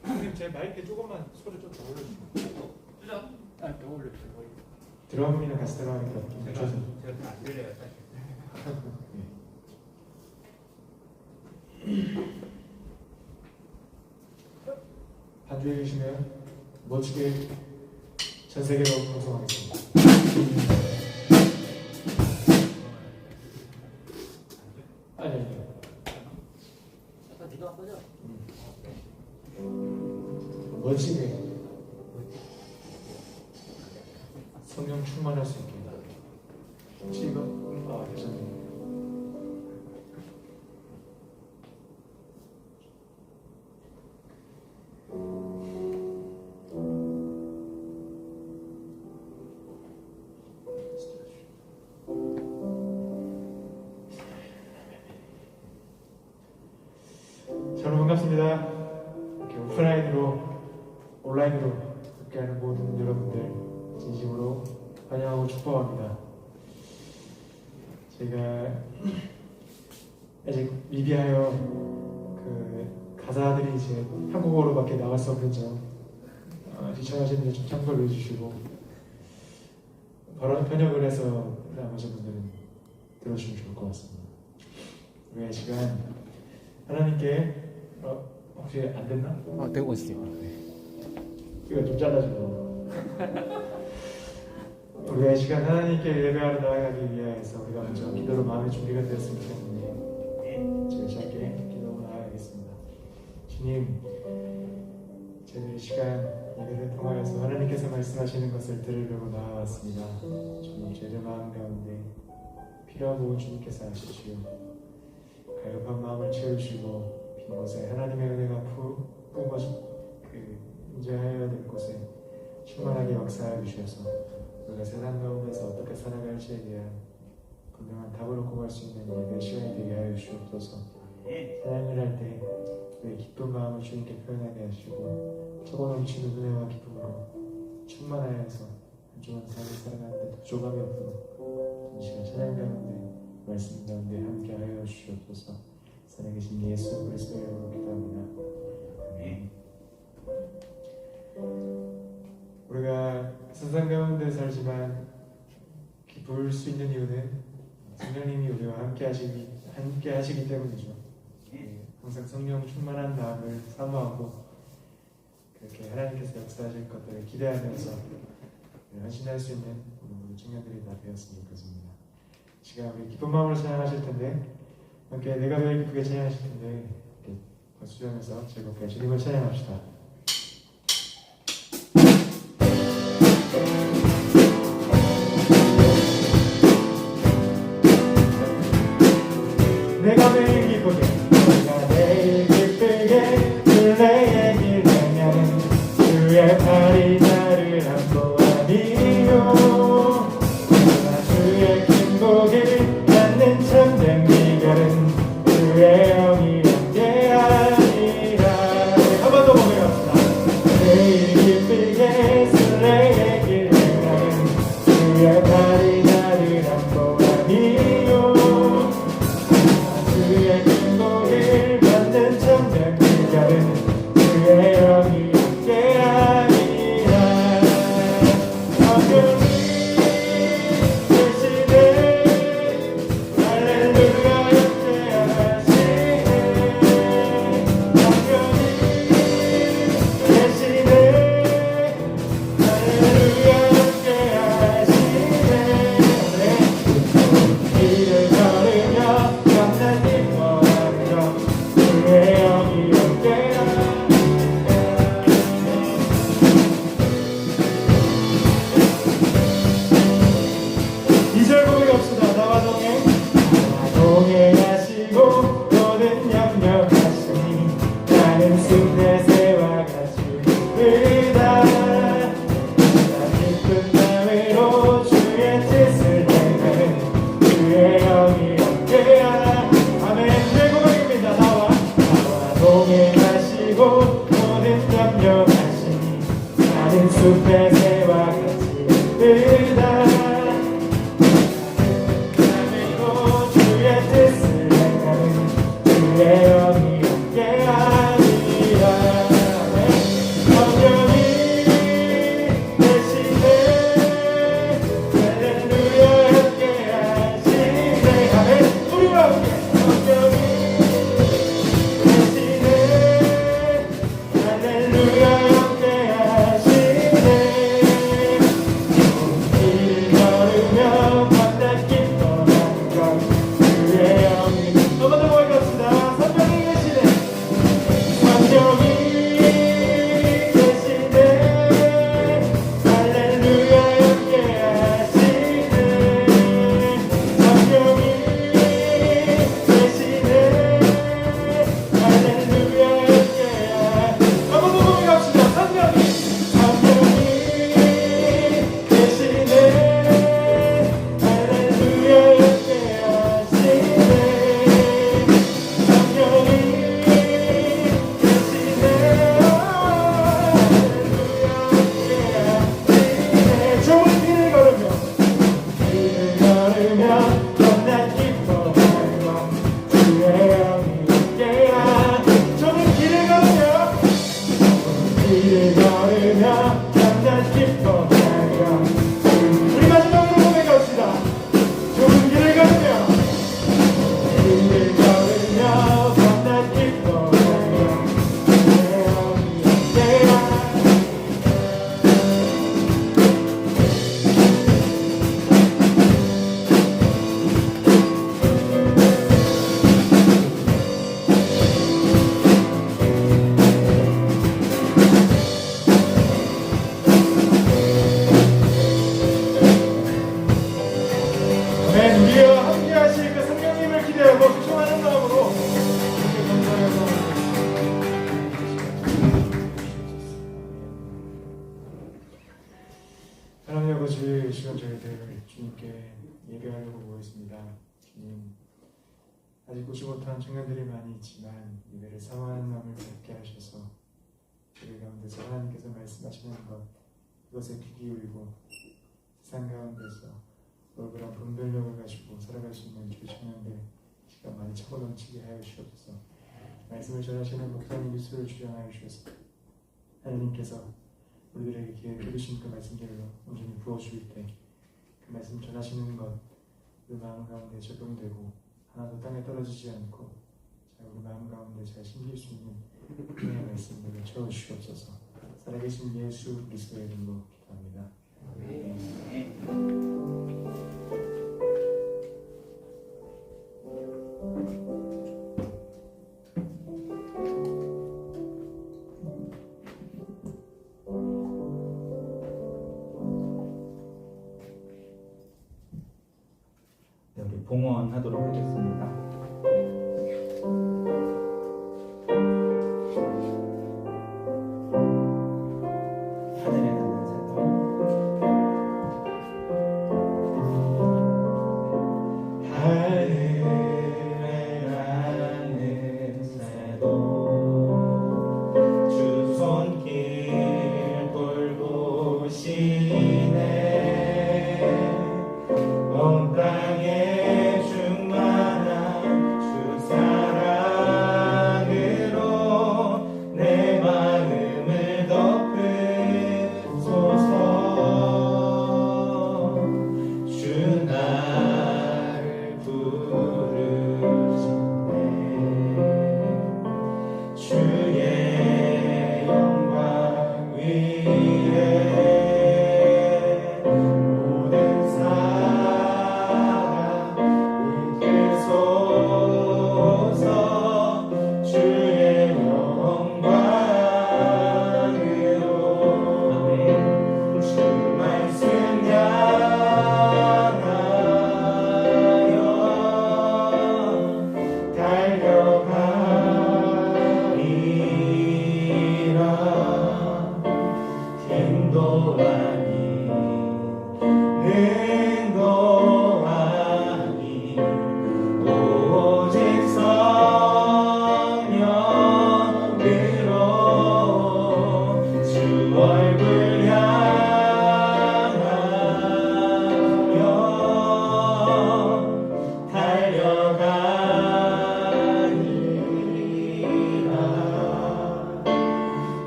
선생님 제 마이크 조금만 소리 좀 더 올려주세요. 더 올려주세요. 드럼이랑 같이 들어가니까 좀 늦춰서. 제가 안 들려요 사실. 반주해 주시면 멋지게 전 세계로 방송하겠습니다. 아니요. 아까 네가 한 거죠? 멋지게 성령 충만할 수 있게. 혹시 이거? 괜찮네요. 여러분 반갑습니다. 이렇게 오프라인으로 온라인으로 함께하는 모든 여러분들 진심으로 환영하고 축복합니다. 제가 아직 미비하여 그 가사들이 이제 한국어로밖에 나갈 수 없는 점 시청하시는 분들 좀 참고를 해주시고 바로 번역을 해서 나머지 분들은 들어주시면 좋을 것 같습니다. 우리가 이 시간 하나님께 혹시 안 됐나? 되고 있어요. 이거 좀 잘라주고 우리가 이 시간 하나님께 예배하러 나아가기 위해서 우리가 먼저 기도로 마음의 준비가 되었으면 좋겠는데 제가 짧게 기도로 나아가겠습니다. 주님, 저희들 이 시간 예배를 통하여서 하나님께서 말씀하시는 것을 들으려고 나아왔습니다. 주님, 저희들 마음 가운데 필요하고 주님께서 아시지요. 가엾은 마음을 채우시고 빈 곳에 하나님의 은혜가 임재하여야 될 곳에 충만하게 역사하여 주셔서 우리가 세상 가운데서 어떻게 살아갈지에 대한 분명한 답을 얻고 갈 수 있는 예배 시간이 되게 하여 주옵소서. 사랑을 할 때 우리의 기쁜 마음을 주님께 표현하게 하시고 차고 넘치는 은혜와 기쁨으로 충만하여서 한 주간 삶을 살아가는데 부족함이 없도록 이 시간 찬양 가운데 말씀 가운데 함께 하여 주시옵소서. 살아계신 예수 그리스도의 이름으로 기도합니다. 아멘. 우리가 세상 가운데 살지만 기쁠 수 있는 이유는 성령님이 우리와 함께 하시기 때문이죠. 항상 성령 충만한 마음을 사모하고 그렇게 하나님께서 역사하실 것들을 기대하면서 헌신할 수 있는 우리 청년들이 다 되었으면 좋겠습니다. 시간 우리 기쁜 마음으로 찬양하실 텐데 함께 내가 왜 기쁘게 찬양하실 텐데 박수 주면서 즐겁게 주님을 찬양합시다. 내가 매일 기쁘게 내가 매일 기쁘게 주의 얘기를 하면 주의 팔이 나를 안고 하리요. 내가 주의 기복을 받는 참된 비결은 주의 영이 함께하리라. 한 번 더 보내갑시다. 매일 기쁘게 주의 얘기를 하면 주의 팔이 나를 안고 하리요. 주의 기복을 받는 참된 비결은 주의 영이 함께하리라. 성령이 계시네 할렐루야 우리와 함께 하실 그 성령님을 기대하고 소중하는 마음으로 하나님 아버지, 이 시간 저희들 주님께 예배하려고 모였습니다. 주님, 아직 오지 못한 청년들이 많이 있지만 예배를 사모하는 마음을 갖게 하셔서 저희 가운데서 하나님께서 말씀하시는 것, 그것에 귀 기울이고 세상 가운데서 얼굴한 분별력을 가지고 살아갈 수 있는 저희 청년들 시간 많이 차고 넘치게 하여 주옵소서. 말씀을 전하시는 목사님 일수를 주장하여 주셔서 하나님께서 우리들에게 기회를 주신 그 말씀대로 온전히 부어주실 때 그 말씀 전하시는 것 우리 마음 가운데 적용되고 하나도 땅에 떨어지지 않고 우리 마음 가운데 잘 심길 수 있는 그의 말씀들을 채워주시옵소서. 살아계신 예수 그리스도의 이름으로 기도합니다. 네, 우리 봉헌하도록 하겠습니다. 하늘에 나는 새도 하늘에 나는 새도 주 손길 돌보시네 온 땅에 충만한 주 사랑으로 내 마음을 덮으소서. 주 나를 부르시네 주의 영광 위에 모든 사람 이끌소서. 주의 영광으로 주 말씀 향하여 달려가리라. 힘도 아닌 능도 아닌 오직 성령으로 주 얼굴 향하여 달려가리라.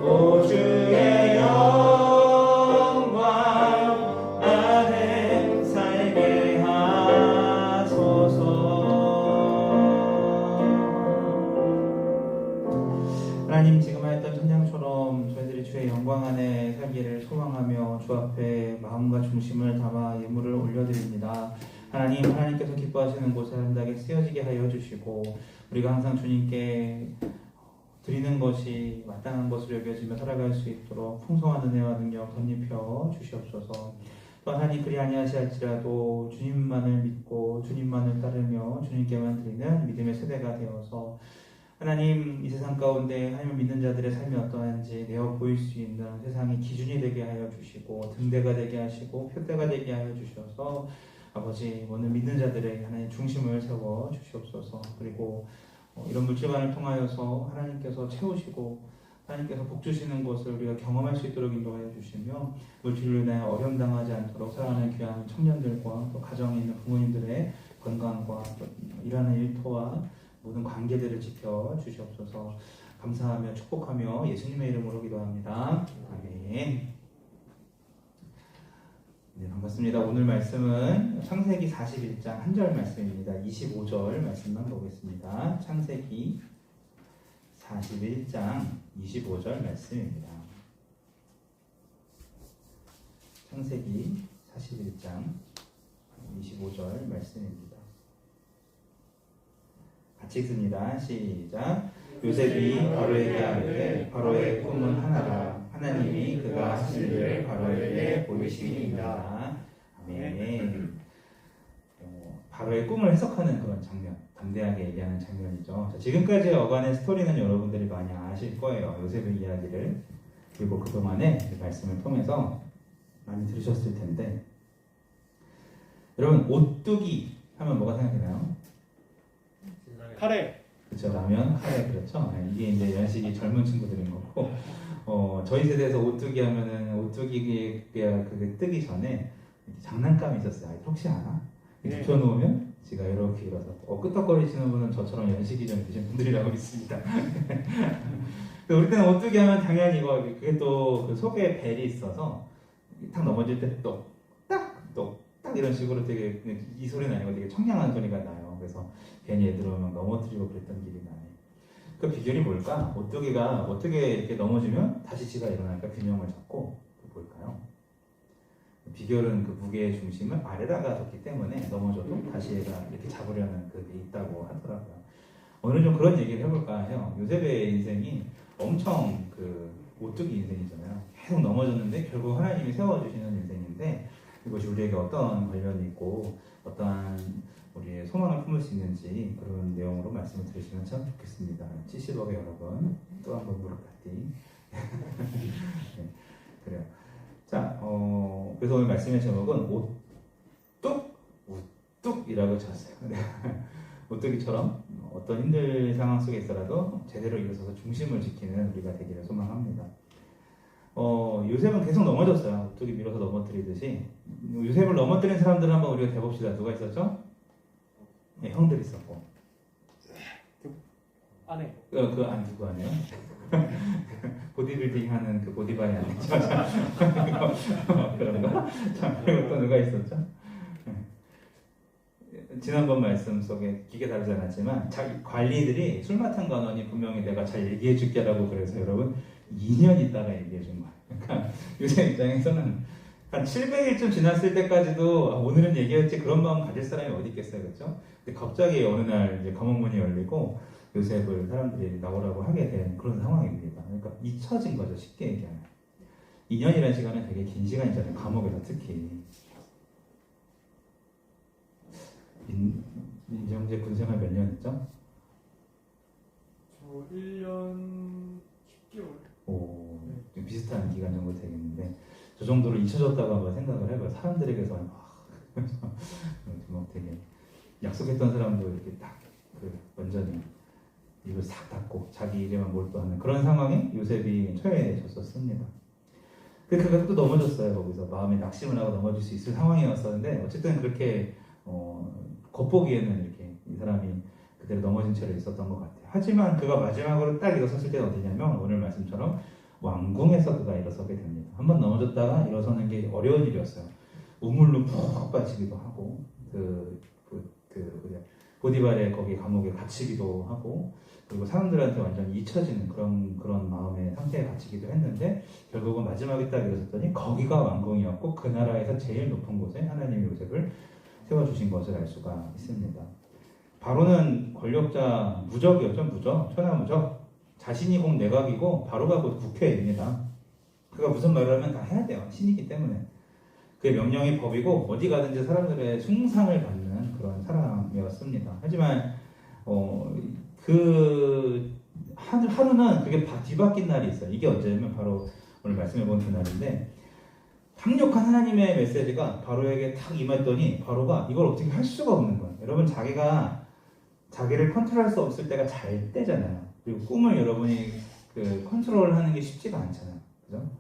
오 주의 영광 안에 살게 하소서. 하나님, 지금 하였던 찬양처럼 저희들이 주의 영광 안에 살기를 소망하며 주 앞에 마음과 중심을 담아 예물을 올려드립니다. 하나님, 하나님께서 기뻐하시는 곳에 아름답게 쓰여지게 하여 주시고 우리가 항상 주님께 드리는 것이 마땅한 것으로 여겨지며 살아갈 수 있도록 풍성한 은혜와 능력 덧입혀 주시옵소서. 또 하나님, 그리 아니하시할지라도 주님만을 믿고 주님만을 따르며 주님께만 드리는 믿음의 세대가 되어서 하나님, 이 세상 가운데 하나님을 믿는 자들의 삶이 어떠한지 내어 보일 수 있는 세상의 기준이 되게 하여 주시고 등대가 되게 하시고 표대가 되게 하여 주셔서 아버지, 오늘 믿는 자들의 하나님 중심을 세워 주시옵소서. 그리고 이런 물질관을 통하여서 하나님께서 채우시고 하나님께서 복 주시는 것을 우리가 경험할 수 있도록 인도하여 주시며 물질로 인하여 어려움 당하지 않도록 살아가는 귀한 청년들과 또 가정에 있는 부모님들의 건강과 또 일하는 일터와 모든 관계들을 지켜 주시옵소서. 감사하며 축복하며 예수님의 이름으로 기도합니다. 아멘. 네, 반갑습니다. 오늘 말씀은 창세기 41장 한 절 말씀입니다. 25절 말씀만 보겠습니다. 창세기 41장 25절 말씀입니다. 창세기 41장 25절 말씀입니다. 같이 읽습니다. 시작. 요셉이 바로에게 아뢰되 바로의 꿈은 하나라. 하나님이 그가 하실 일을 바로에게 보이시니이다. 아멘. 바로의 꿈을 해석하는 그런 장면, 담대하게 얘기하는 장면이죠. 자, 지금까지 어간의 스토리는 여러분들이 많이 아실 거예요. 요셉의 이야기를. 그리고 그동안의 말씀을 통해서 많이 들으셨을 텐데, 여러분 오뚜기 하면 뭐가 생각나요? 카레. 그렇죠. 라면, 카레. 그렇죠. 이게 이제 연식이 젊은 친구들인 거고, 저희 세대에서 오뚜기 하면은 오뚜기가 그게 뜨기 전에 장난감이 있었어요. 혹시 아나? 눕혀놓으면 지가 이렇게 일어서 끄떡거리시는 분은 저처럼 연식이 좀 드신 분들이라고 있습니다. 우리 때는 오뚜기 하면 당연히 이거 그게 또 그 속에 벨이 있어서 탁 넘어질 때 똑딱 이런 식으로 되게 이 소리는 아니고 되게 청량한 소리가 나요. 그래서 괜히 애들 오면 넘어뜨리고 그랬던 길이 나요. 그 비결이 뭘까? 오뚜기가 어떻게 이렇게 넘어지면 다시 지가 일어나니까 균형을 잡고 뭘까요? 비결은 그 무게의 중심을 아래다가 뒀기 때문에 넘어져도 다시 얘가 이렇게 잡으려는 그게 있다고 하더라고요. 오늘 좀 그런 얘기를 해볼까 해요. 요셉의 인생이 엄청 그 오뚜기 인생이잖아요. 계속 넘어졌는데 결국 하나님이 세워주시는 인생인데 이것이 우리에게 어떤 관련이 있고 어떠한 우리의 소망을 품을 수 있는지 그런 내용으로 말씀을 들으시면 참 좋겠습니다. 70억의 여러분 또 한 번 무릎받기. 네, 그래요. 자, 그래서 오늘 말씀의 제목은 우뚝이라고 쳤어요. 오뚜기처럼 어떤 힘든 상황 속에 있어라도 제대로 일어서서 중심을 지키는 우리가 되기를 소망합니다. 요셉은 계속 넘어졌어요. 오뚜기 밀어서 넘어뜨리듯이. 요셉을 넘어뜨린 사람들을 한번 우리가 대봅시다. 누가 있었죠? 네, 형들 있었고. 아내. 안 누구 아니에요? 보디빌딩 하는 그 보디바이 아니죠? 그런가? 자, 그리고 또 누가 있었죠? 지난번 말씀 속에 기계 다루지 않았지만 자기 관리들이 술 맡은 간원이 분명히 내가 잘 얘기해 줄게라고 그래서 여러분 2년 있다가 얘기해 준 거예요. 그러니까 요새 입장에서는 한 700일쯤 지났을 때까지도 오늘은 얘기했지 그런 마음 가질 사람이 어디 있겠어요, 그렇죠? 근데 갑자기 어느 날 이제 감옥문이 열리고 요셉을 사람들이 나오라고 하게 된 그런 상황입니다. 그러니까 잊혀진 거죠, 쉽게 얘기하면. 2년이라는 시간은 되게 긴 시간이잖아요, 감옥에서 특히. 민정재 군생활 몇 년 했죠? 저 1년 10개월. 오, 좀 비슷한 기간 정도 되겠는데 저 정도로 잊혀졌다고 한번 생각을 해봐요. 사람들에게서 막 되게 약속했던 사람도 이렇게 딱 완전히 입을 싹 닫고 자기 일에만 몰두하는 그런 상황에 요셉이 처해졌었습니다. 그가 또 넘어졌어요. 거기서 마음에 낙심을 하고 넘어질 수 있을 상황이었었는데 어쨌든 그렇게 겉보기에는 이렇게 이 사람이 그대로 넘어진 채로 있었던 것 같아요. 하지만 그가 마지막으로 딱 일어섰을 때는 어디냐면 오늘 말씀처럼 왕궁에서 그가 일어서게 됩니다. 한번 넘어졌다가 일어서는 게 어려운 일이었어요. 우물로 푹 빠지기도 하고 보디발의 거기 감옥에 갇히기도 하고 그리고 사람들한테 완전 잊혀지는 그런 마음의 상태에 갇히기도 했는데 결국은 마지막에 딱 일어섰더니 거기가 왕궁이었고 그 나라에서 제일 높은 곳에 하나님이 요셉을 세워주신 것을 알 수가 있습니다. 바로는 권력자 무적이었죠. 무적, 천하무적. 자신이 곧 내각이고 바로가 곧 국회입니다. 그가 무슨 말을 하면 다 해야 돼요. 신이기 때문에. 그의 명령이 법이고 어디 가든지 사람들의 숭상을 받는 그런 사람이었습니다. 하지만 그 하루는 그게 뒤바뀐 날이 있어요. 이게 언제냐면 바로 오늘 말씀해본 그날인데 강력한 하나님의 메시지가 바로에게 탁 임했더니 바로가 이걸 어떻게 할 수가 없는 거예요. 여러분 자기가 자기를 컨트롤할 수 없을 때가 잘 때잖아요. 그리고 꿈을 여러분이 컨트롤하는 게 쉽지가 않잖아요. 그죠?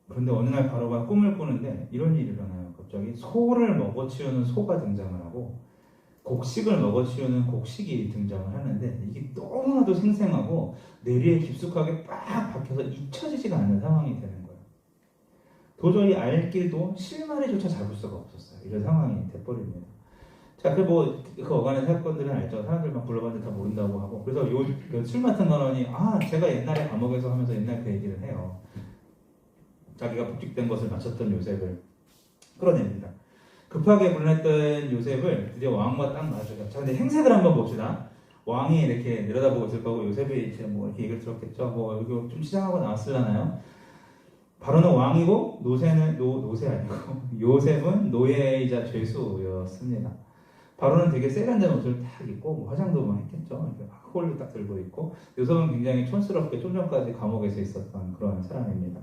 그런데 어느 날 바로가 꿈을 꾸는데 이런 일이 일어나요. 갑자기 소를 먹어치우는 소가 등장을 하고 곡식을 먹어치우는 곡식이 등장을 하는데 이게 너무나도 생생하고 뇌리에 깊숙하게 빡 박혀서 잊혀지지가 않는 상황이 되는 거예요. 도저히 알 길도 실마리조차 잡을 수가 없었어요. 이런 상황이 돼버립니다. 자, 그 어간의 사건들은 알죠. 사람들 막 불러봤는데 다 모른다고 하고. 그래서 술 맡은 간원이 제가 옛날에 감옥에서 하면서 옛날 그 얘기를 해요. 자기가 복직된 것을 마쳤던 요셉을 끌어냅니다. 급하게 불렀던 요셉을 드디어 왕과 딱 마주쳐요. 자, 근데 행색을 한번 봅시다. 왕이 이렇게 내려다보고 있을 거고 요셉이 이제 뭐 이렇게 얘기를 들었겠죠. 뭐 여기 좀 시장하고 나왔을라나요? 바로는 왕이고 노새는 노새 아니고 요셉은 노예이자 죄수였습니다. 바로는 되게 세련된 옷을 딱 입고 뭐 화장도 뭐 했겠죠. 이렇게 막 홀을 딱 들고 있고 요셉은 굉장히 촌스럽게 좀 전까지 감옥에서 있었던 그런 사람입니다.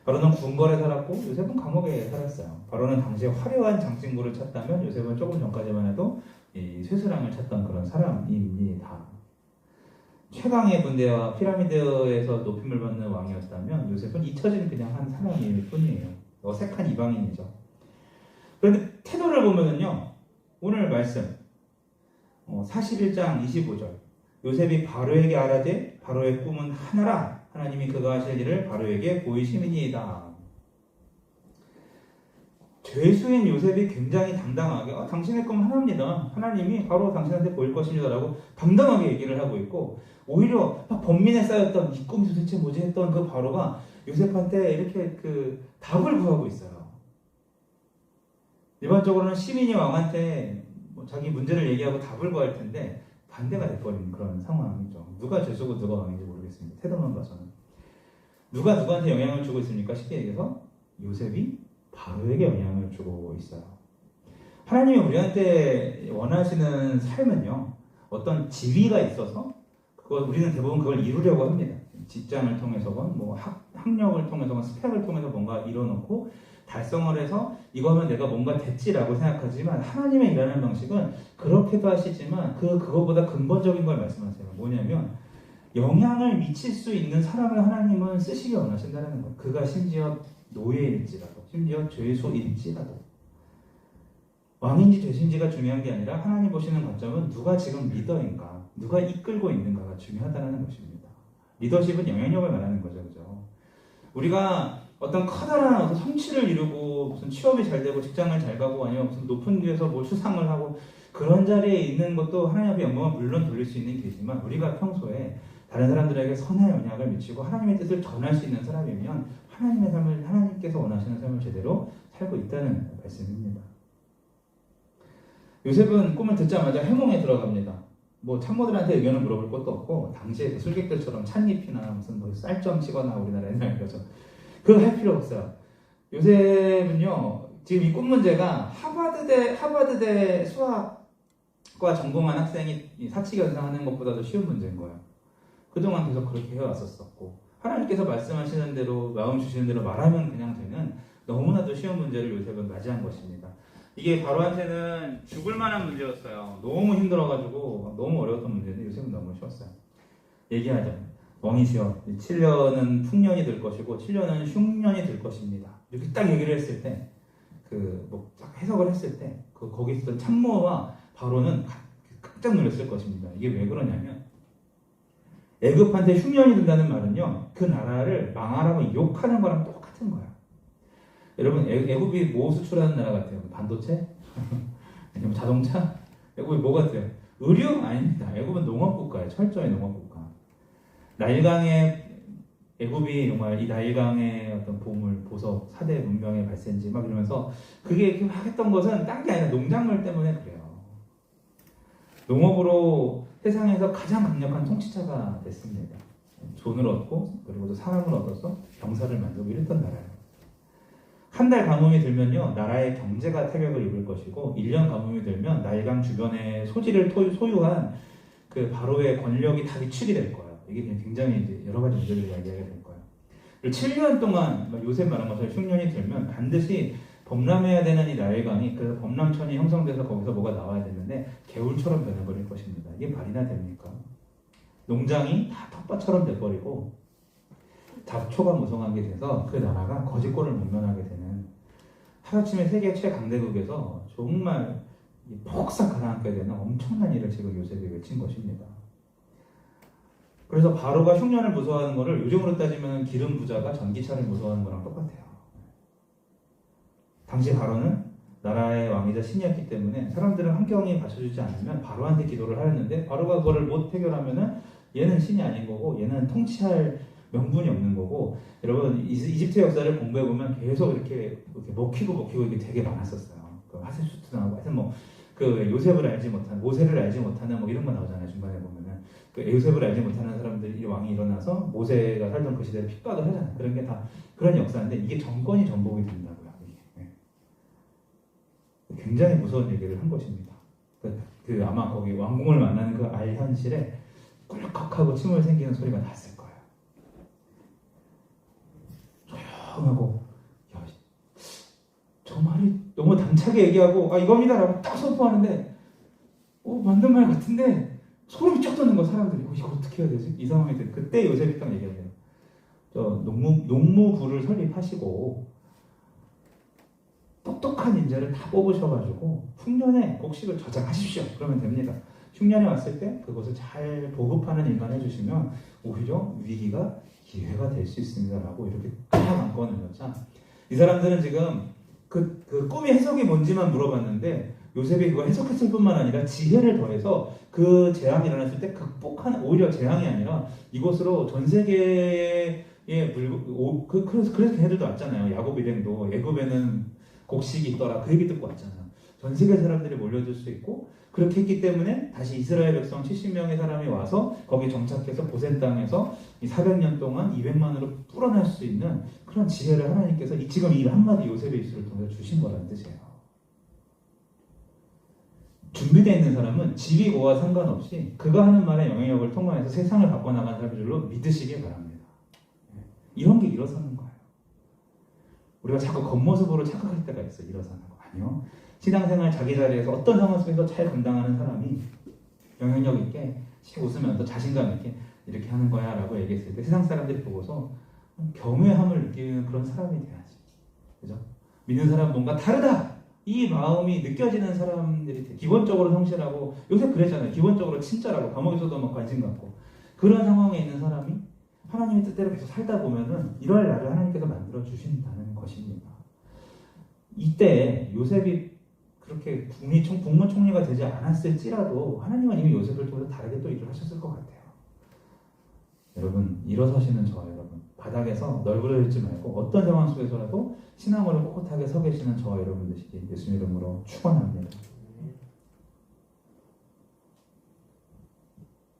바로는 궁궐에 살았고 요셉은 감옥에 살았어요. 바로는 당시에 화려한 장신구를 찾다면 요셉은 조금 전까지만 해도 이 쇠사랑을 찾던 그런 사람입니다. 최강의 군대와 피라미드에서 높임을 받는 왕이었다면 요셉은 잊혀진 그냥 한 사람일 뿐이에요. 어색한 이방인이죠. 그런데 태도를 보면은요, 오늘 말씀 41장 25절 요셉이 바로에게 알아되 바로의 꿈은 하나라 하나님이 그가 하실 일을 바로에게 보이심이니이다. 죄수인 요셉이 굉장히 당당하게 당신의 꿈은 하나입니다. 하나님이 바로 당신한테 보일 것입니다 라고 당당하게 얘기를 하고 있고 오히려 막 번민에 쌓였던 이 꿈이 도대체 뭐지 했던 그 바로가 요셉한테 이렇게 그 답을 구하고 있어요. 일반적으로는 시민이 왕한테 뭐 자기 문제를 얘기하고 답을 구할 텐데 반대가 돼버린 그런 상황이죠. 누가 죄수고 누가 왕인지 모르겠습니다. 태도만 봐서는. 누가 누구한테 영향을 주고 있습니까? 쉽게 얘기해서 요셉이 바로에게 영향을 주고 있어요. 하나님이 우리한테 원하시는 삶은요, 어떤 지위가 있어서 우리는 대부분 그걸 이루려고 합니다. 직장을 통해서건 뭐 학력을 통해서건 스펙을 통해서 뭔가 이뤄놓고 달성을 해서 이거 하면 내가 뭔가 됐지라고 생각하지만 하나님의 일하는 방식은 그렇게도 하시지만 그거보다 근본적인 걸 말씀하세요. 뭐냐면 영향을 미칠 수 있는 사람을 하나님은 쓰시기 원하신다는 거예요. 그가 심지어 노예일지라도 심지어 죄수일지라도 왕인지 죄수인지가 중요한 게 아니라 하나님 보시는 관점은 누가 지금 리더인가 누가 이끌고 있는가가 중요하다는 것입니다. 리더십은 영향력을 말하는 거죠. 그죠? 우리가 어떤 커다란 어떤 성취를 이루고 무슨 취업이 잘 되고 직장을 잘 가고 아니면 무슨 높은 데서 뭐 수상을 하고 그런 자리에 있는 것도 하나님 앞에 영광을 물론 돌릴 수 있는 길이지만 우리가 평소에 다른 사람들에게 선한 영향을 미치고 하나님의 뜻을 전할 수 있는 사람이면 하나님의 삶을 하나님께서 원하시는 삶을 제대로 살고 있다는 말씀입니다. 요셉은 꿈을 듣자마자 해몽에 들어갑니다. 뭐 참모들한테 의견을 물어볼 것도 없고 당시에 그 술객들처럼 찻잎이나 무슨 뭐 쌀점 치거나 우리나라 옛날 거죠. 그거 할 필요 없어요. 요셉은요 지금 이 꿈 문제가 하버드대 수학과 전공한 학생이 사칙 연상하는 것보다도 쉬운 문제인 거예요. 그동안 계속 그렇게 해왔었고 하나님께서 말씀하시는 대로 마음 주시는 대로 말하면 그냥 되는 너무나도 쉬운 문제를 요셉은 맞이한 것입니다. 이게 바로한테는 죽을 만한 문제였어요. 너무 힘들어가지고 너무 어려웠던 문제인데 요셉은 너무 쉬웠어요. 얘기하죠. 왕이시여 7년은 풍년이 될 것이고 7년은 흉년이 될 것입니다. 이렇게 딱 얘기를 했을 때 딱 해석을 했을 때 거기 있었던 참모와 바로는 깜짝 놀랐을 것입니다. 이게 왜 그러냐면 애굽한테 흉년이 된다는 말은요 그 나라를 망하라고 욕하는 거랑 똑같은 거야. 여러분 애굽이 뭐 수출하는 나라 같아요? 반도체? 아니면 자동차? 애굽이 뭐 같아요? 의류? 아닙니다. 애굽은 농업국가예요. 철저히 농업국가. 나일강의 애굽이 정말 이 나일강의 어떤 보물, 보석, 4대 문명의 발생지 막 이러면서 그게 하겠던 것은 딴 게 아니라 농작물 때문에 그래요. 농업으로 세상에서 가장 강력한 통치자가 됐습니다. 돈을 얻고 그리고 또 사람을 얻어서 병사를 만들고 이랬던 나라예요. 한 달 가뭄이 들면요 나라의 경제가 타격을 입을 것이고 1년 가뭄이 들면 나일강 주변에 소지를 소유한 그 바로의 권력이 다 위축이 될 거예요. 이게 굉장히 이제 여러 가지 문제를 이야기하게 될 거예요. 그리고 7년 동안 요셉 말한 것처럼 흉년이 들면 반드시 범람해야 되는 이 나일강이 그 범람천이 형성돼서 거기서 뭐가 나와야 되는데 개울처럼 변해버릴 것입니다. 이게 말이나 됩니까? 농장이 다 텃밭처럼 돼버리고 잡초가 무성하게 돼서 그 나라가 거지꼴을 목면하게 되는 하루아침에 세계 최강대국에서 정말 폭삭 가라앉게 되는 엄청난 일을 지금 요셉이 외친 것입니다. 그래서 바로가 흉년을 무서워하는 것을 요즘으로 따지면 기름 부자가 전기차를 무서워하는 거랑 똑같아요. 당시 바로는 나라의 왕이자 신이었기 때문에 사람들은 환경이 받쳐주지 않으면 바로한테 기도를 하였는데 바로가 그거를 못 해결하면은 얘는 신이 아닌 거고 얘는 통치할 명분이 없는 거고. 여러분 이집트 역사를 공부해 보면 계속 이렇게 먹히고 이게 되게 많았었어요. 그 하세슈트 나오고 하여튼 뭐 그 요셉을 알지 못하는 모세를 알지 못하는 뭐 이런 거 나오잖아요. 중간에 보면은 그 요셉을 알지 못하는 사람들이 왕이 일어나서 모세가 살던 그 시대에 핍박을 하잖아요. 그런 게 다 그런 역사인데 이게 정권이 전복이 된다고요. 이게. 굉장히 무서운 얘기를 한 것입니다. 그 아마 거기 왕궁을 만나는 그 알 현실에 꿀꺽하고 침을 생기는 소리가 났을 거예요. 조용하고 야, 저 말이 너무 당차게 얘기하고 이겁니다라고 딱 선포하는데 맞는 말 같은데 소름이 쫙 돋는 거 사람들이 이거 어떻게 해야 되지? 이 상황이 돼. 그때 요셉이 딱 얘기하네요. 저 농무부를 설립하시고 똑똑한 인재를 다 뽑으셔가지고 흉년에 곡식을 저장하십시오. 그러면 됩니다. 흉년이 왔을 때 그것을 잘 보급하는 일만 해주시면 오히려 위기가 기회가 될 수 있습니다라고 이렇게 딱 안건을 넣자. 이 사람들은 지금 그 꿈의 해석이 뭔지만 물어봤는데 요셉이 그걸 해석했을 뿐만 아니라 지혜를 더해서 그 재앙이 일어났을 때 극복한 오히려 재앙이 아니라 이것으로 전 세계에 그래서 걔네들도 왔잖아요. 야곱 일행도 애굽에는 곡식이 있더라 그 얘기 듣고 왔잖아요. 전 세계 사람들이 몰려들 수 있고 그렇게 했기 때문에 다시 이스라엘 백성 70명의 사람이 와서 거기 정착해서 고센 땅에서 400년 동안 200만으로 불어날 수 있는 그런 지혜를 하나님께서 지금 이 한마디 요셉의 입술을 통해서 주신 거라는 뜻이에요. 준비되어 있는 사람은 지위고와 상관없이 그가 하는 말의 영향력을 통과해서 세상을 바꿔나간 사람인 줄로 믿으시길 바랍니다. 이런 게 일어서는 거예요. 우리가 자꾸 겉모습으로 착각할 때가 있어요. 일어서는 거. 아니요. 신앙생활 자기 자리에서 어떤 상황 속에서 잘 감당하는 사람이 영향력 있게 웃으면서 자신감 있게 이렇게 하는 거야 라고 얘기했을 때 세상 사람들이 보고서 경외함을 느끼는 그런 사람이 돼야지. 그죠? 믿는 사람 뭔가 다르다! 이 마음이 느껴지는 사람들이 기본적으로 성실하고 요새 그랬잖아요. 기본적으로 친절하고 감옥에서도 막 관심 갖고 그런 상황에 있는 사람이 하나님의 뜻대로 계속 살다 보면은 이럴 날을 하나님께서 만들어 주신다는 것입니다. 이때 요셉이 그렇게 국무총리가 되지 않았을지라도 하나님은 이미 요셉을 통해서 다르게 또 일을 하셨을 것 같아요. 여러분 일어서시는 저와 여러분 바닥에서 널브러져 있지 말고 어떤 상황 속에서라도 신앙으로 꼿꼿하게 서 계시는 저와 여러분 되시길 예수님 이름으로 축원합니다.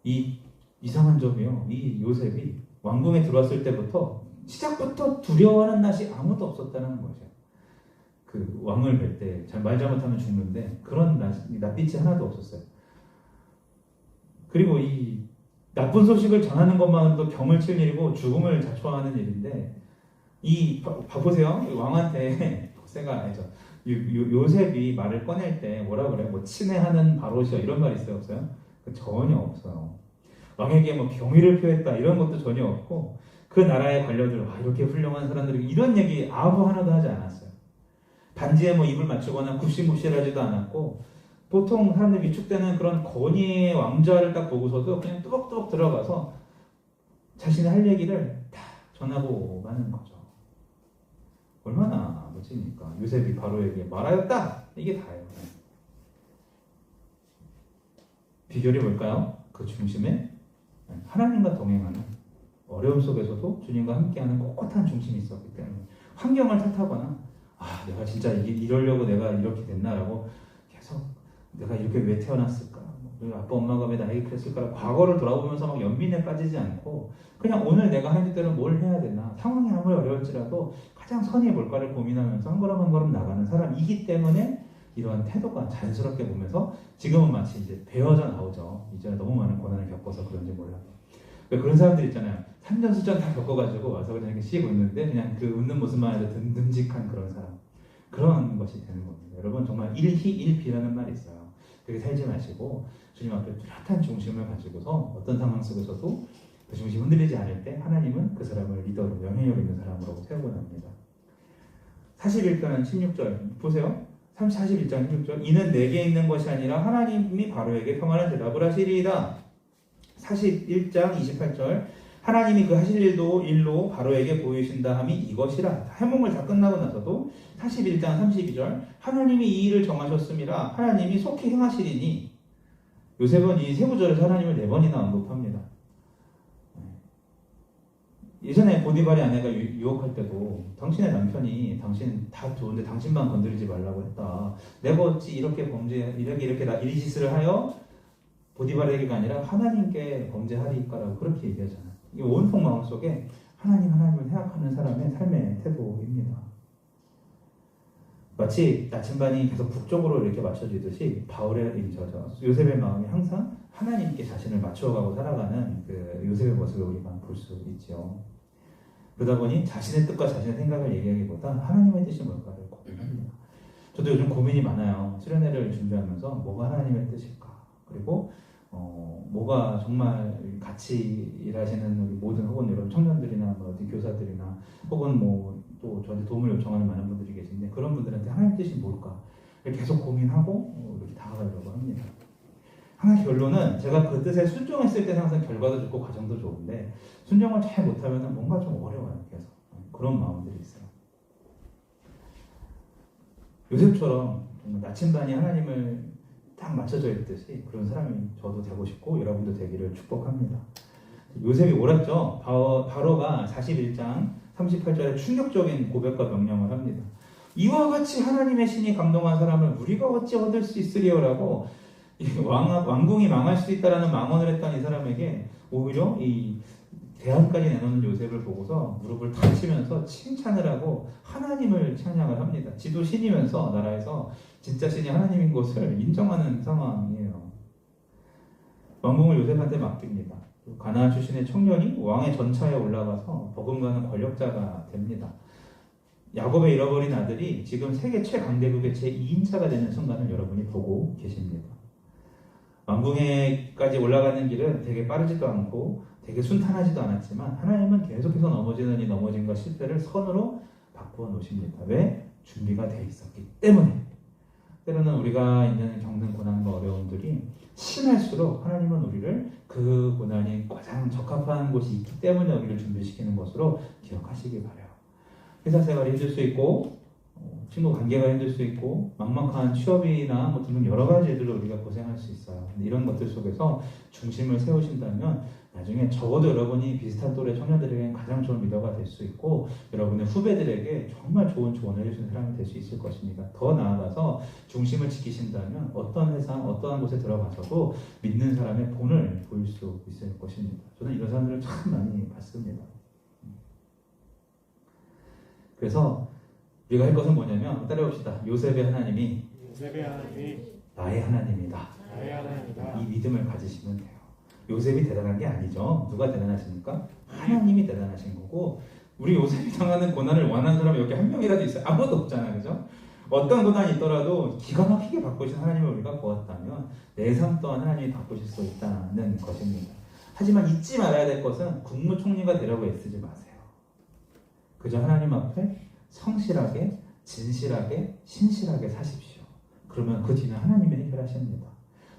이 이상한 점이요. 이 요셉이 왕궁에 들어왔을 때부터 시작부터 두려워하는 낯이 아무도 없었다는 거죠. 그 왕을 뵐 때 말 잘못하면 죽는데 그런 낯빛이 하나도 없었어요. 그리고 이 나쁜 소식을 전하는 것만으로도 경을 칠 일이고 죽음을 자초하는 일인데 봐보세요. 왕한테 복세가 아니죠. 요셉이 말을 꺼낼 때 뭐라 그래요? 뭐 친애하는 바로시여 이런 말 있어요? 없어요? 전혀 없어요. 왕에게 뭐 경의를 표했다 이런 것도 전혀 없고 그 나라의 관료들 이렇게 훌륭한 사람들이 이런 얘기 아무 하나도 하지 않았어요. 반지에 뭐 입을 맞추거나 굽신굽신하지도 않았고 보통 사람들이 위축되는 그런 권위의 왕좌를 딱 보고서도 그냥 뚜벅뚜벅 들어가서 자신의 할 얘기를 다 전하고 가는 거죠. 얼마나 멋집니까? 요셉이 바로에게 말하였다! 이게 다예요. 비결이 뭘까요? 그 중심에 하나님과 동행하는 어려움 속에서도 주님과 함께하는 꼿꼿한 중심이 있었기 때문에 환경을 탓하거나 내가 진짜 이러려고 내가 이렇게 됐나라고 계속 내가 이렇게 왜 태어났을까? 아빠 엄마가 왜 나에게 그랬을까? 과거를 돌아보면서 막 연민에 빠지지 않고 그냥 오늘 내가 하는 대로 뭘 해야 되나? 상황이 아무리 어려울지라도 가장 선의 뭘까를 고민하면서 한 걸음 한 걸음 나가는 사람이기 때문에 이러한 태도가 자연스럽게 보면서 지금은 마치 이제 배어져 나오죠. 이제 너무 많은 고난을 겪어서 그런지 몰라도. 그런 사람들 있잖아요. 산전수전 다 겪어가지고 와서 그냥 이렇게 씩 웃는데 그냥 그 웃는 모습만 해도 듬직한 그런 사람. 그런 것이 되는 겁니다. 여러분 정말 일희일비라는 말이 있어요. 그렇게 살지 마시고 주님 앞에 뚜렷한 중심을 가지고서 어떤 상황 속에서도 그 중심이 흔들리지 않을 때 하나님은 그 사람을 리더로 영향력 있는 사람으로 세우고 납니다. 41편 16절 보세요. 41장 16절 이는 내게 있는 것이 아니라 하나님이 바로에게 평안한 대답을 하시리이다. 41장 28절 하나님이 그 하실 일로 바로에게 보이신다 함이 이것이라. 해몽을 다 끝나고 나서도 41장 32절 하나님이 이 일을 정하셨음이라 하나님이 속히 행하시리니. 요셉은 이 세 구절에서 하나님을 4번이나 언급합니다. 예전에 보디발의 아내가 유혹할 때도 당신의 남편이 당신 다 좋은데 당신만 건드리지 말라고 했다. 내가 어찌 이렇게 이 짓을 하여 보디발에게가 아니라 하나님께 범죄하리까라고 그렇게 얘기하잖아요. 이게 온통 마음속에 하나님을 생각하는 사람의 삶의 태도입니다. 마치 나침반이 계속 북쪽으로 이렇게 맞춰지듯이 요셉의 마음이 항상 하나님께 자신을 맞춰가고 살아가는 그 요셉의 모습을 우리가 볼 수 있죠. 그러다 보니 자신의 뜻과 자신의 생각을 얘기하기보다 하나님의 뜻이 뭘까를 고민합니다. 저도 요즘 고민이 많아요. 수련회를 준비하면서 뭐가 하나님의 뜻일까? 그리고 뭐가 정말 같이 일하시는 우리 모든 혹은 여러분 청년들이나 어디 교사들이나 혹은 또 저한테 도움을 요청하는 많은 분들이 계신데 그런 분들한테 하나님의 뜻이 뭘까? 계속 고민하고 이렇게 다가가려고 합니다. 하나의 결론은 제가 그 뜻에 순종했을 때는 항상 결과도 좋고 과정도 좋은데 순종을 잘 못하면 뭔가 좀 어려워요. 계속 그런 마음들이 있어요. 요셉처럼 나침반이 하나님을 딱 맞춰져 있듯이 그런 사람이 저도 되고 싶고 여러분도 되기를 축복합니다. 요셉이 옳았죠. 바로가 41장 38절에 충격적인 고백과 명령을 합니다. 이와 같이 하나님의 신이 감동한 사람을 우리가 어찌 얻을 수 있으리요라고 왕궁이 망할 수 있다라는 망언을 했던 이 사람에게 오히려 이 대안까지 내놓는 요셉을 보고서 무릎을 탁 치면서 칭찬을 하고 하나님을 찬양을 합니다. 지도 신이면서 나라에서 진짜 신이 하나님인 것을 인정하는 상황이에요. 왕궁을 요셉한테 맡깁니다. 가나안 출신의 청년이 왕의 전차에 올라가서 버금가는 권력자가 됩니다. 야곱의 잃어버린 아들이 지금 세계 최강대국의 제2인차가 되는 순간을 여러분이 보고 계십니다. 왕궁에까지 올라가는 길은 되게 빠르지도 않고 되게 순탄하지도 않았지만 하나님은 계속해서 넘어지는 이 넘어짐과 실패를 선으로 바꾸어 놓으십니다. 왜? 준비가 돼 있었기 때문에. 때로는 우리가 겪는 고난과 어려움들이 심할수록 하나님은 우리를 그 고난이 가장 적합한 곳이 있기 때문에 우리를 준비시키는 것으로 기억하시기 바라요. 회사 생활이 힘들 수 있고 친구 관계가 힘들 수 있고 막막한 취업이나 등등 여러 가지들로 우리가 고생할 수 있어요. 근데 이런 것들 속에서 중심을 세우신다면 나중에 적어도 여러분이 비슷한 또래 청년들에게는 가장 좋은 리더가 될 수 있고 여러분의 후배들에게 정말 좋은 조언을 해주는 사람이 될 수 있을 것입니다. 더 나아가서 중심을 지키신다면 어떤 회사, 어떠한 곳에 들어가서도 믿는 사람의 본을 보일 수 있을 것입니다. 저는 이런 사람들을 참 많이 봤습니다. 그래서 우리가 할 것은 뭐냐면 따라해봅시다. 요셉의 하나님이 나의 하나님이다. 이 믿음을 가지시면 돼요. 요셉이 대단한 게 아니죠. 누가 대단하십니까? 하나님이 대단하신 거고 우리 요셉이 당하는 고난을 원하는 사람이 여기 한 명이라도 있어요? 아무도 없잖아요. 그죠? 어떤 고난이 있더라도 기가 막히게 바꾸신 하나님을 우리가 보았다면 내 삶 또한 하나님이 바꾸실 수 있다는 것입니다. 하지만 잊지 말아야 될 것은 국무총리가 되려고 애쓰지 마세요. 그저 하나님 앞에 성실하게, 진실하게, 신실하게 사십시오. 그러면 그 뒤는 하나님이 해결하십니다.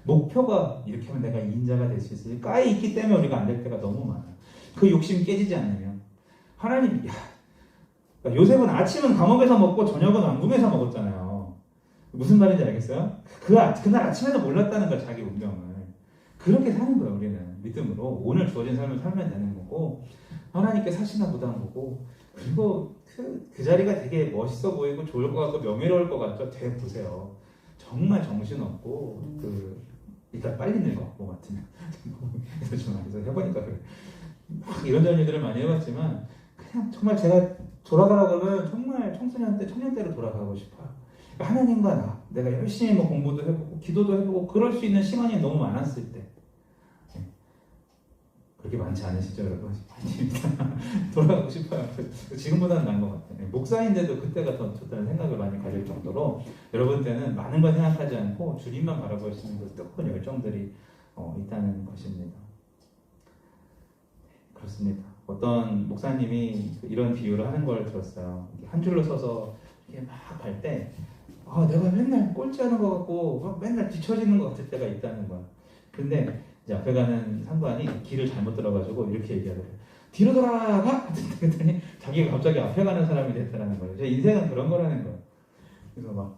목표가 이렇게 하면 내가 2인자가 될 수 있으니 까이 있기 때문에 우리가 안 될 때가 너무 많아요. 그 욕심 깨지지 않으면 하나님, 그러니까 요셉은 아침은 감옥에서 먹고 저녁은 왕궁에서 먹었잖아요. 무슨 말인지 알겠어요? 그날 아침에도 몰랐다는 거야, 자기 운명을. 그렇게 사는 거예요. 우리는 믿음으로 오늘 주어진 삶을 살면 되는 거고 하나님께 사시나 보다는 거고 그리고 그 자리가 되게 멋있어 보이고 좋을 것 같고 명예로울 것 같죠? 되게 보세요. 정말 정신없고 일단 빨리 늙어 뭐 같으면 그래서 해보니까 그래. 막 이런저런 일들을 많이 해봤지만 그냥 정말 제가 돌아가라고 하면 정말 청년 때로 돌아가고 싶어요. 그러니까 하나님과 나 내가 열심히 공부도 해보고 기도도 해보고 그럴 수 있는 시간이 너무 많았을 때 그렇게 많지 않으시죠 여러분? 돌아가고 싶어요. 지금보다는 나은 것 같아요. 목사인데도 그때가 더 좋다는 생각을 많이 가질 정도로 여러분들은 많은 걸 생각하지 않고 주님만 바라볼 수 있는 그 뜨거운 열정들이 있다는 것입니다. 그렇습니다. 어떤 목사님이 이런 비유를 하는 걸 들었어요. 한 줄로 서서 이렇게 막 갈 때 내가 맨날 꼴찌하는 것 같고 맨날 뒤처지는 것 같을 때가 있다는 거야. 근데 이제 앞에 가는 상관이 길을 잘못 들어가지고 이렇게 얘기하더래요. 뒤로 돌아가! 그랬더니 자기가 갑자기 앞에 가는 사람이 됐다는 거예요. 제 인생은 그런 거라는 거예요. 그래서 막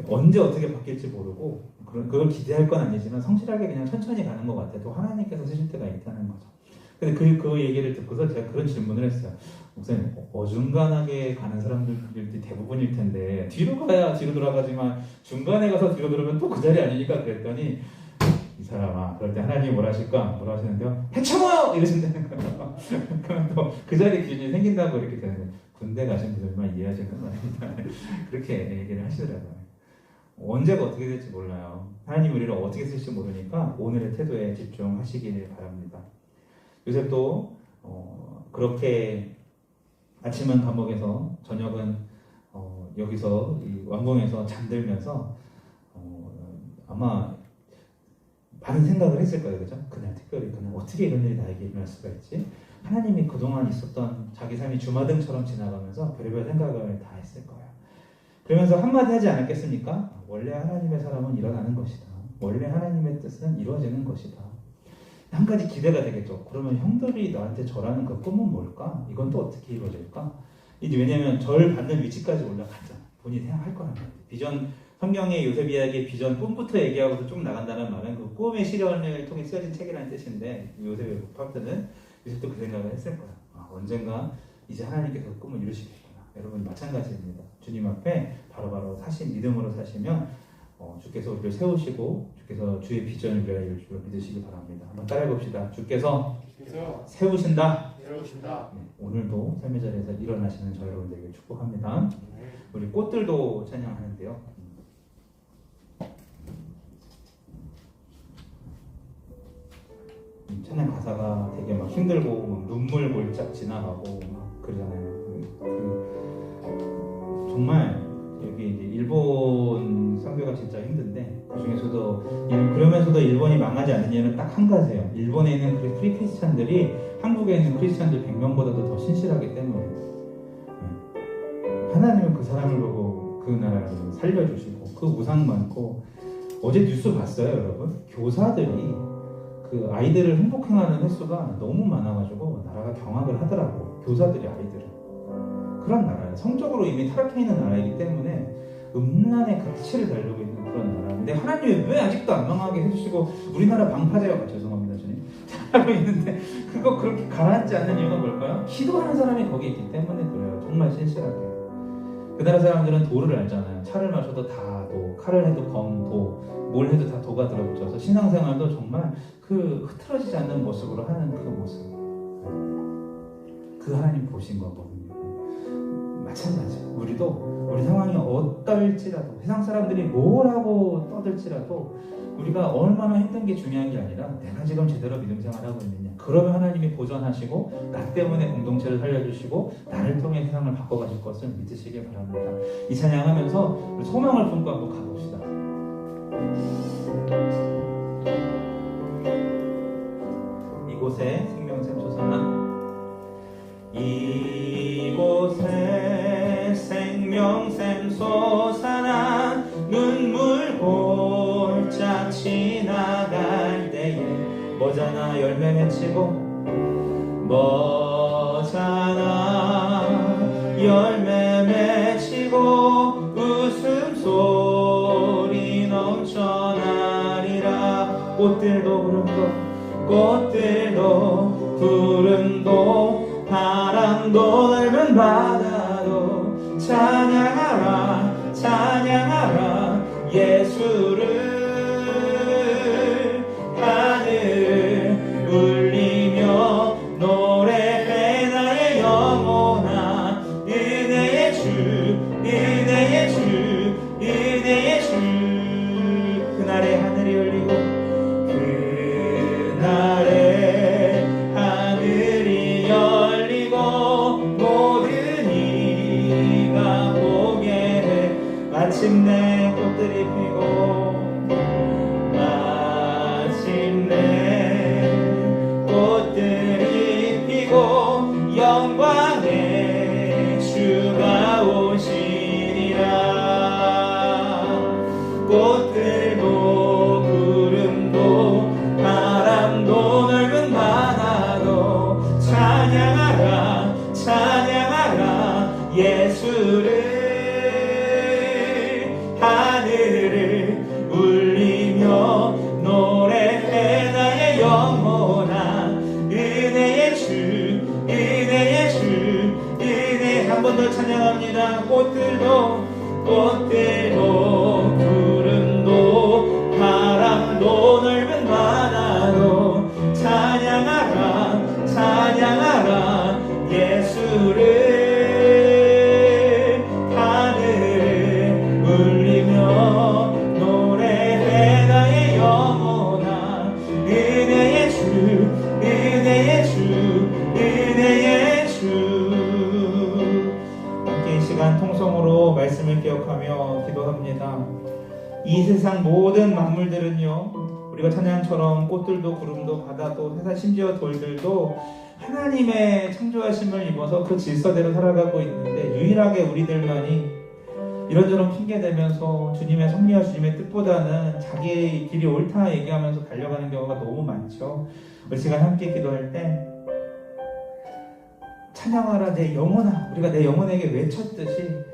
언제 어떻게 바뀔지 모르고 그걸 기대할 건 아니지만 성실하게 그냥 천천히 가는 것 같아요. 또 하나님께서 쓰실 때가 있다는 거죠. 근데 그 얘기를 듣고서 제가 그런 질문을 했어요. 목사님, 어중간하게 가는 사람들이 대부분일 텐데 뒤로 가야 뒤로 돌아가지만 중간에 가서 뒤로 돌아오면 또 그 자리 아니니까 그랬더니 이 사람아, 그럴 때 하나님이 뭐라 하실까? 뭐라 하시는데요? 해쳐요! 이러신다는 거예요. 그럼 또 그 자리 기준이 생긴다고 이렇게 되는 거예요. 군대 가신 분들만 이해하실 건 아닙니다. 그렇게 얘기를 하시더라고요. 언제가 어떻게 될지 몰라요. 하나님 우리를 어떻게 쓸지 모르니까 오늘의 태도에 집중하시길 바랍니다. 요셉도 그렇게 아침은 감옥에서 저녁은 여기서 이 왕궁에서 잠들면서 아마 많은 생각을 했을 거예요. 그죠? 그날 특별히 그날 어떻게 이런 일이 나에게 일어날 수가 있지? 하나님이 그동안 있었던 자기 삶이 주마등처럼 지나가면서 별의별 생각을 다 했을 거예요. 그러면서 한마디 하지 않았겠습니까? 원래 하나님의 사람은 일어나는 것이다. 원래 하나님의 뜻은 이루어지는 것이다. 한 가지 기대가 되겠죠. 그러면 형들이 나한테 절하는 그 꿈은 뭘까? 이건 또 어떻게 이루어질까? 왜냐면 절 받는 위치까지 올라갔잖아. 본인이 생각할 거란 말이에요. 비전, 성경의 요셉 이야기의 비전, 꿈부터 얘기하고서 좀 나간다는 말은 그 꿈의 시련을 통해 쓰여진 책이라는 뜻인데, 요셉의 파트는 요셉도 그 생각을 했을 거야. 언젠가 이제 하나님께서 꿈을 이루시겠구나. 여러분 마찬가지입니다. 주님 앞에 바로바로 믿음으로 사시면 주께서 우리를 세우시고 주께서 주의 비전을 우리가 이룰 줄 믿으시기 바랍니다. 한번 따라해봅시다. 주께서 세우신다. 네, 오늘도 삶의 자리에서 일어나시는 저 여러분들에게 축복합니다. 우리 꽃들도 찬양하는데요. 찬양 가사가 되게 막 힘들고 막 눈물 골짝 지나가고 막 그러잖아요. 정말 여기 이제 일본 선교가 진짜 힘든데 그 중에서도 그러면서도 일본이 망하지 않는 이유는 딱 한 가지예요. 일본에 있는 크리스찬들이 한국에 있는 크리스찬들 100명보다도 더 신실하기 때문에 하나님은 그 사람을 보고 그 나라를 살려주시고 그 우상 많고 어제 뉴스 봤어요, 여러분? 교사들이 그 아이들을 행복행하는 횟수가 너무 많아가지고 나라가 경악을 하더라고. 교사들이 아이들을. 그런 나라예요. 성적으로 이미 타락해 있는 나라이기 때문에 음란의 가치를 달리고 있는 그런 나라인데 하나님이 왜 아직도 안 망하게 해주시고 우리나라 방파제가 죄송합니다 주님 잘하고 있는데 그거 그렇게 가라앉지 않는 이유가 뭘까요? 기도하는 사람이 거기 있기 때문에 그래요. 정말 신실하게. 그 나라 사람들은 도를 알잖아요. 차를 마셔도 다 도, 칼을 해도 검, 도, 뭘 해도 다 도가 들어붙어서 신앙생활도 정말 그 흐트러지지 않는 모습으로 하는 그 모습, 그 하나님 보신 거거든요. 마찬가지예요. 우리도 우리 상황이 어떨지라도 세상 사람들이 뭐라고 떠들지라도 우리가 얼마나 힘든 게 중요한 게 아니라 내가 지금 제대로 믿음 생활하고 있느냐. 그러면 하나님이 보전하시고 나 때문에 공동체를 살려주시고 나를 통해 세상을 바꿔가실 것을 믿으시길 바랍니다. 이 찬양하면서 우리 소망을 품고 한번 가봅시다. 이곳에 생명샘 솟아나 이곳에 생명샘 솟아나 눈물 골짝 지나갈 때에 뭐잖아 열매 맺히고 뭐잖아 열매 맺히고 웃음소리 넘쳐나리라. 꽃들도 구름도 꽃들도 구름도 바람도 넓은 바다도 찬양하라 찬양하라 예수를. 하늘 울리며 노래해 나의 영혼아 은혜의 주 은혜의 주 은혜의 주. 그날에 하늘이 열리고 그날에 하늘이 열리고 모든 이가 보게 돼 마침내 꽃들이 피고 이 세상 모든 만물들은요, 우리가 찬양처럼 꽃들도 구름도 바다도 세상 심지어 돌들도 하나님의 창조하심을 입어서 그 질서대로 살아가고 있는데, 유일하게 우리들만이 이런저런 핑계대면서 주님의 섭리와 주님의 뜻보다는 자기의 길이 옳다 얘기하면서 달려가는 경우가 너무 많죠. 우리 시간 함께 기도할 때 찬양하라 내 영혼아, 우리가 내 영혼에게 외쳤듯이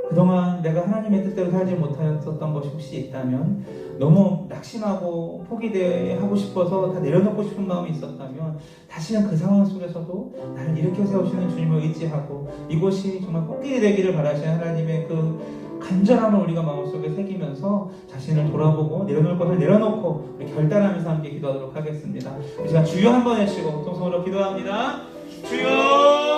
그동안 내가 하나님의 뜻대로 살지 못하였던 것이 혹시 있다면, 너무 낙심하고 포기하고 싶어서 다 내려놓고 싶은 마음이 있었다면, 다시는 그 상황 속에서도 나를 일으켜 세우시는 주님을 의지하고 이곳이 정말 꽃길이 되기를 바라시는 하나님의 그 간절함을 우리가 마음속에 새기면서 자신을 돌아보고 내려놓을 것을 내려놓고 우리 결단하면서 함께 기도하도록 하겠습니다. 이 시간 주여 한번 해주시고 통성으로 기도합니다. 주여!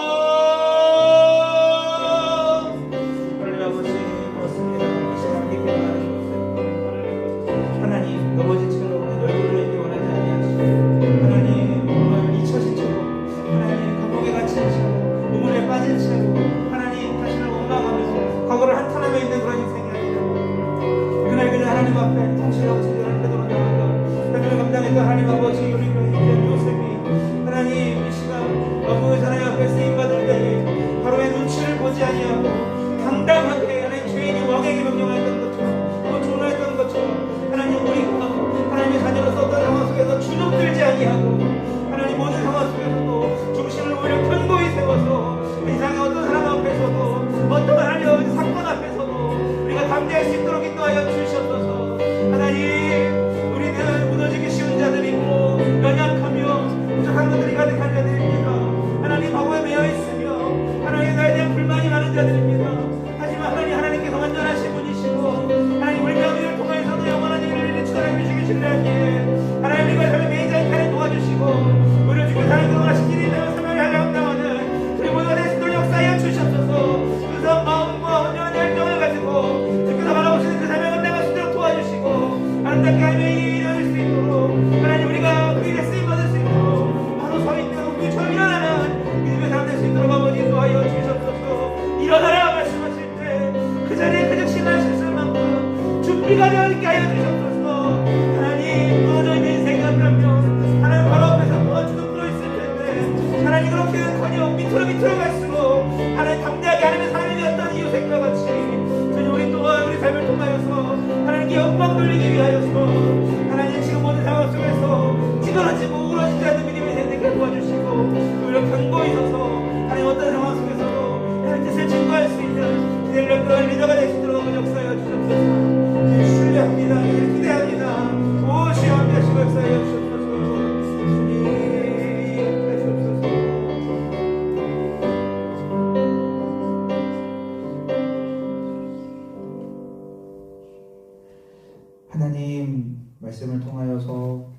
넘어진 채로 얼굴을 이렇게 원하지 아니하시고, 하나님 오늘 잊혀진 채로, 하나님 감옥에 갇힌 채로, 우물에 빠진 채로 하나님 자신을 원망하면서 과거를 한탄하며 있는 그런 인생이 아니라, 그날 하나님 앞에 통치하고 제대로 되도록 나아가 하나님을 감당했던 하나님 아버지 우리를 인도한 요셉이 하나님 이 시간 너무 하나님 앞에 쓰임받을 때에 바로의 눈치를 보지 아니하고 당당하게 하나님 죄인이 왕에게 명령했던 것처럼 또 존하였던 것처럼 하나님 우리가 하나님의 자녀로서 어떤 상황 속에서 주눅들지 아니하고 하나님 모든 상황 속에서도 중심을 오히려 견고히 세워서 이상의 어떤 사람 앞에서도 어떤 하나님의 사건 앞에서도 우리가 담대할 수 있도록 인도하여 주시옵소서. 하나님 우리는 무너지기 쉬운 자들이고 연약하며 부족한 것들이 가득한 자들입니다. 하나님 과거에 매여있으며 하나님 나에 대한 불만이 많은 자들입니다. 하지만 하나님께서 완전하신 분이시고 하나님 우리 명의를 통해서도 영원한 일을 추천해 주시기 신뢰하기에 하나님 우리가 삶의 매이자의 편에 도와주시고 우리를 주고 사랑으로 하신 일이 되는 사명을 하려 합당하는 우리 모두가 될 수 있도록 역사하여 주시옵소서. 그래서 마음과 온전한 열정을 가지고 주께서 바라보시는 그 사명을 내가 수 있도록 도와주시고 아름답게 하나님의 일을 수 있도록 하나님 우리가 그 일에 쓰임받을 수 있도록 바로 서있는 우리처럼 일어나는 믿음의 사람 될 수 있도록 아버지 도와여 주시옵소서. 일어나라 말씀하실 때 그 자리에 그저 신하실 수만큼 준비가 되게 하여 주시옵소서. 하나님 무너져 있는 인생이 한명 하나님 바로 앞에서 도와주고 들어있을 텐데 하나님 그렇게는커녕 밑으로 갈수록 하나님 담대하게 하나님의 삶이 되었던 이 요셉과 같이 주님 우리 또한 우리 삶을 통하여서 하나님께 영광 돌리기 위하여서 하나님 지금 모든 상황 속에서 찌그러지고 우울해지지 않는 믿음이 되게 도와주시고 오히려 견고히 서서 하나님 어떤 상황 속에서도 하나님 뜻을 증거할 수 있는 기대를 그런 리더가 될 수 있도록 역사하여 주옵소서. 신뢰합니다. 기대합니다. 무엇이 함께하시고 역사하여 주옵소서. 주님 하시옵소서. 하나님 말씀을 통하여서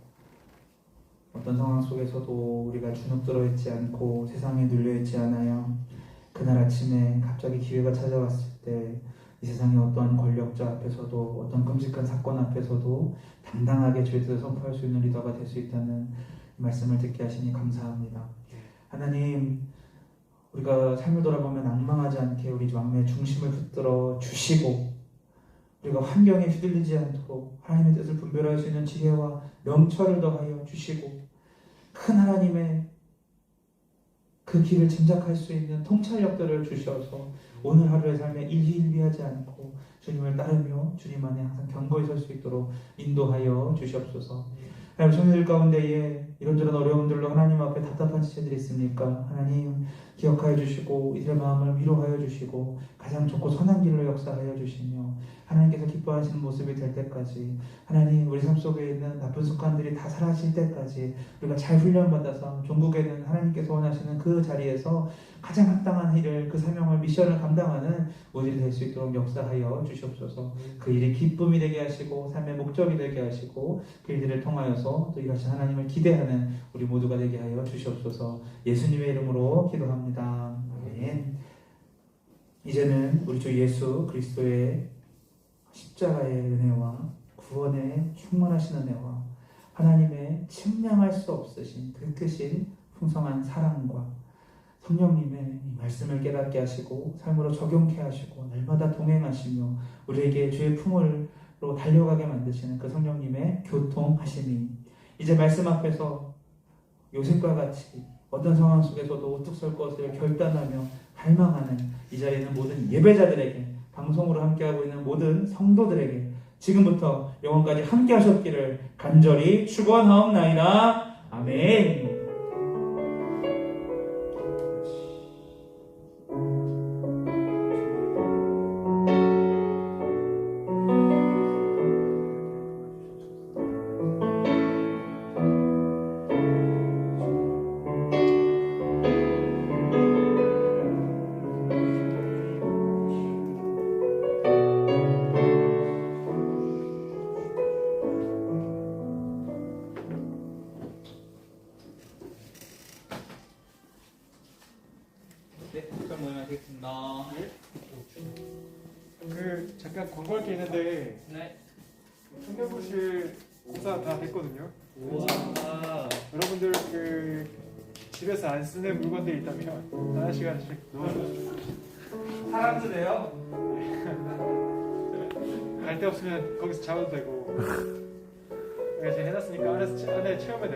어떤 상황 속에서도 우리가 주눅들어 있지 않고 세상에 눌려 있지 않아요. 그날 아침에 갑자기 기회가 찾아왔을 때 이 세상의 어떤 권력자 앞에서도 어떤 끔찍한 사건 앞에서도 당당하게 주의 뜻을 선포할 수 있는 리더가 될 수 있다는 말씀을 듣게 하시니 감사합니다. 하나님 우리가 삶을 돌아보면 낭망하지 않게 우리 마음의 중심을 붙들어 주시고 우리가 환경에 휘둘리지 않도록 하나님의 뜻을 분별할 수 있는 지혜와 명철을 더하여 주시고 큰 하나님의 그 길을 짐작할 수 있는 통찰력들을 주셔서 오늘 하루의 삶에 일희일비하지 않고 주님을 따르며 주님 안에 항상 견고히 설 수 있도록 인도하여 주시옵소서. 하나님 성도들 가운데에 이런저런 어려움들로 하나님 앞에 답답한 지체들이 있습니까? 하나님 기억하여 주시고 이들의 마음을 위로하여 주시고 가장 좋고 선한 길로 역사하여 주시며 하나님께서 기뻐하시는 모습이 될 때까지 하나님 우리 삶 속에 있는 나쁜 습관들이 다 사라질 때까지 우리가 잘 훈련받아서 종국에는 하나님께서 원하시는 그 자리에서 가장 합당한 일을 그 사명을 미션을 감당하는 모델이 될 수 있도록 역사하여 주시옵소서. 그 일이 기쁨이 되게 하시고 삶의 목적이 되게 하시고 그 일들을 통하여서 또 이같이 하나님을 기대하는 우리 모두가 되게 하여 주시옵소서. 예수님의 이름으로 기도합니다. 아멘. 이제는 우리 주 예수 그리스도의 십자가의 은혜와 구원의 충만하신 은혜와 하나님의 측량할 수 없으신 그 크신 풍성한 사랑과 성령님의 말씀을 깨닫게 하시고 삶으로 적용케 하시고 날마다 동행하시며 우리에게 주의 품을 달려가게 만드시는 그 성령님의 교통하심이 이제 말씀 앞에서 요셉과 같이 어떤 상황 속에서도 우뚝 설 것을 결단하며 갈망하는 이 자리에 있는 모든 예배자들에게, 방송으로 함께하고 있는 모든 성도들에게 지금부터 영원까지 함께 하셨기를 간절히 축원하옵나이다. 아멘. 네, 특별 모임 하겠습니다. 그 잠깐 광고할 게 있는데 네. 청년부실 공사 다 됐거든요. 우와. 여러분들 그 집에서 안 쓰는 물건들 있다면 하나씩 넣어주세요. 사람들이에요? 갈 데 없으면 거기서 잡아도 되고. 제가 해놨으니까 안에 체험해.